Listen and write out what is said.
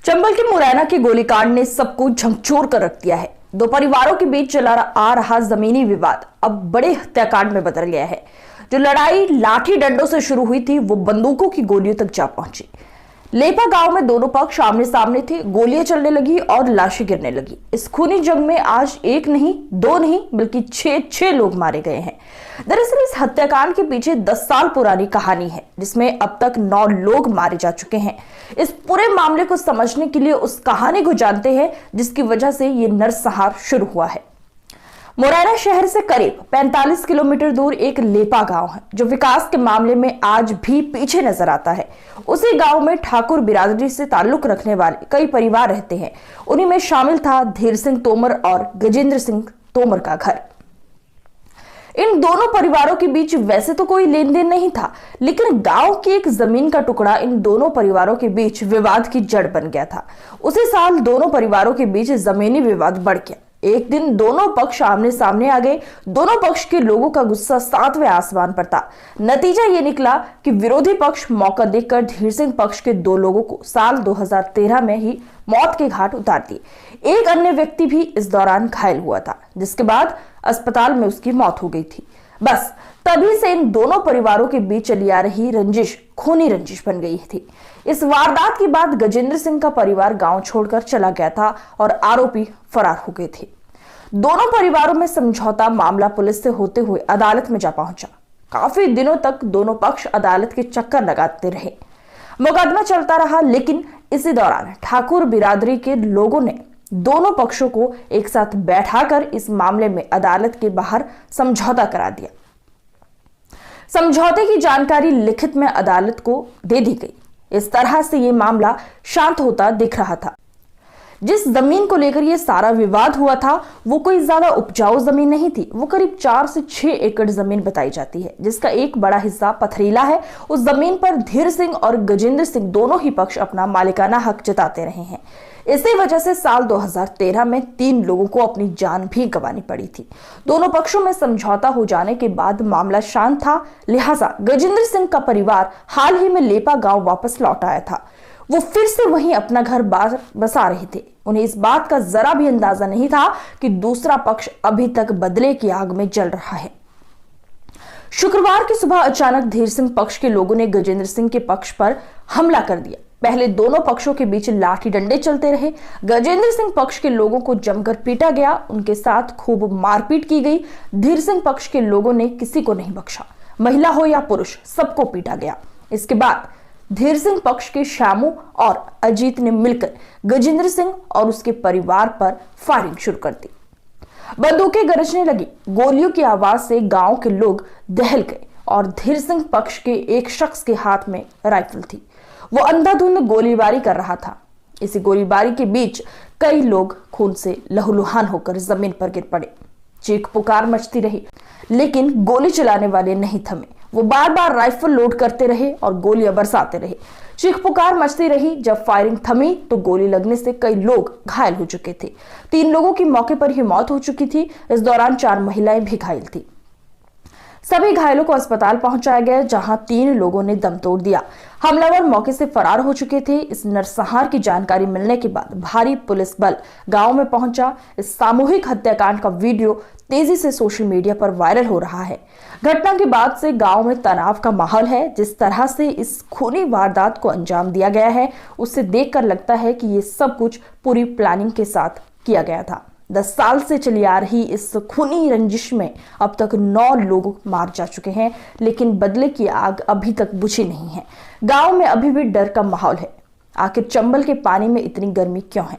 चंबल के मुरैना के गोलीकांड ने सबको झकझोर कर रख दिया है। दो परिवारों के बीच चला आ रहा जमीनी विवाद अब बड़े हत्याकांड में बदल गया है। जो लड़ाई लाठी डंडों से शुरू हुई थी वो बंदूकों की गोलियों तक जा पहुंची। लेपा गांव में दोनों पक्ष आमने सामने थे, गोलियां चलने लगी और लाशें गिरने लगी। इस खूनी जंग में आज एक नहीं, दो नहीं, बल्कि छह लोग मारे गए हैं। दरअसल इस हत्याकांड के पीछे 10 साल पुरानी कहानी है, जिसमें अब तक 9 लोग मारे जा चुके हैं। इस पूरे मामले को समझने के लिए उस कहानी को जानते हैं जिसकी वजह से ये नरसंहार शुरू हुआ है। मुरैना शहर से करीब 45 किलोमीटर दूर एक लेपा गांव है, जो विकास के मामले में आज भी पीछे नजर आता है। उसी गांव में ठाकुर बिरादरी से ताल्लुक रखने वाले कई परिवार रहते हैं। उन्हीं में शामिल था धीर सिंह तोमर और गजेंद्र सिंह तोमर का घर। इन दोनों परिवारों के बीच वैसे तो कोई लेन देन नहीं था, लेकिन गांव की एक जमीन का टुकड़ा इन दोनों परिवारों के बीच विवाद की जड़ बन गया था। उसी साल दोनों परिवारों के बीच जमीनी विवाद बढ़ गया। एक दिन दोनों पक्ष आमने सामने आ गए। दोनों पक्ष के लोगों का गुस्सा 7वें आसमान पर था। नतीजा ये निकला कि विरोधी पक्ष मौका देखकर धीर सिंह पक्ष के 2 लोगों को साल 2013 में ही मौत के घाट उतार दिए। एक अन्य व्यक्ति भी इस दौरान घायल हुआ था, जिसके बाद अस्पताल में उसकी मौत हो गई थी। बस तभी से इन दोनों परिवारों के बीच चली आ रही रंजिश खूनी रंजिश बन गई थी। इस वारदात के बाद गजेंद्र सिंह का परिवार गांव छोड़कर चला गया था और आरोपी फरार हो गए थे। दोनों परिवारों में समझौता मामला पुलिस से होते हुए अदालत में जा पहुंचा। काफी दिनों तक दोनों पक्ष अदालत के चक्कर लगाते रहे। मुकदमा चलता रहा, लेकिन इसी दौरान ठाकुर बिरादरी के लोगों ने दोनों पक्षों को एक साथ बैठाकर इस मामले में अदालत के बाहर समझौता करा दिया। समझौते की जानकारी लिखित में अदालत को दे दी गई। इस तरह से ये मामला शांत होता दिख रहा था। जिस जमीन को लेकर ये सारा विवाद हुआ था वो कोई ज्यादा उपजाऊ जमीन नहीं थी। वो करीब 4 से 6 एकड़ जमीन बताई जाती है, जिसका एक बड़ा हिस्सा पथरीला है। उस जमीन पर धीर सिंह और गजेंद्र सिंह दोनों ही पक्ष अपना मालिकाना हक जताते रहे हैं। इसी वजह से साल 2013 में 3 लोगों को अपनी जान भी गंवानी पड़ी थी। दोनों पक्षों में समझौता हो जाने के बाद मामला शांत था, लिहाजा गजेंद्र सिंह का परिवार हाल ही में लेपा गांव वापस लौट आया था। वो फिर से वहीं अपना घर बसा रहे थे। उन्हें इस बात का जरा भी अंदाजा नहीं था कि दूसरा पक्ष अभी तक बदले की आग में जल रहा है। शुक्रवार की सुबह अचानक धीर सिंह पक्ष के लोगों ने गजेंद्र सिंह के पक्ष पर हमला कर दिया। पहले दोनों पक्षों के बीच लाठी डंडे चलते रहे। गजेंद्र सिंह पक्ष के लोगों को जमकर पीटा गया, उनके साथ खूब मारपीट की गई। धीर सिंह पक्ष के लोगों ने किसी को नहीं बख्शा, महिला हो या पुरुष, सबको पीटा गया। इसके बाद धीर सिंह पक्ष के श्यामू और अजीत ने मिलकर गजेंद्र सिंह और उसके परिवार पर फायरिंग शुरू कर दी। बंदूकें गरजने लगी। गोलियों की आवाज से गांव के लोग दहल गए और धीर सिंह पक्ष के एक शख्स के हाथ में राइफल थी। वो अंधाधुंध गोलीबारी कर रहा था। इसी गोलीबारी के बीच कई लोग खून से लहूलुहान होकर जमीन पर गिर पड़े। चीख पुकार मचती रही, लेकिन गोली चलाने वाले नहीं थमे। वो बार बार राइफल लोड करते रहे और गोलियां बरसाते रहे। चीख पुकार मचती रही। जब फायरिंग थमी तो गोली लगने से कई लोग घायल हो चुके थे। 3 लोगों की मौके पर ही मौत हो चुकी थी। इस दौरान 4 महिलाएं भी घायल थी। सभी घायलों को अस्पताल पहुंचाया गया, जहां 3 लोगों ने दम तोड़ दिया। हमलावर मौके से फरार हो चुके थे। इस नरसंहार की जानकारी मिलने के बाद भारी पुलिस बल गांव में पहुंचा। इस सामूहिक हत्याकांड का वीडियो तेजी से सोशल मीडिया पर वायरल हो रहा है। घटना के बाद से गांव में तनाव का माहौल है। जिस तरह से इस खूनी वारदात को अंजाम दिया गया है, उससे देखकर लगता है कि ये सब कुछ पूरी प्लानिंग के साथ किया गया था। 10 साल से चली आ रही इस खूनी रंजिश में अब तक 9 लोग मार जा चुके हैं, लेकिन बदले की आग अभी तक बुझी नहीं है। गांव में अभी भी डर का माहौल है। आखिर चंबल के पानी में इतनी गर्मी क्यों है?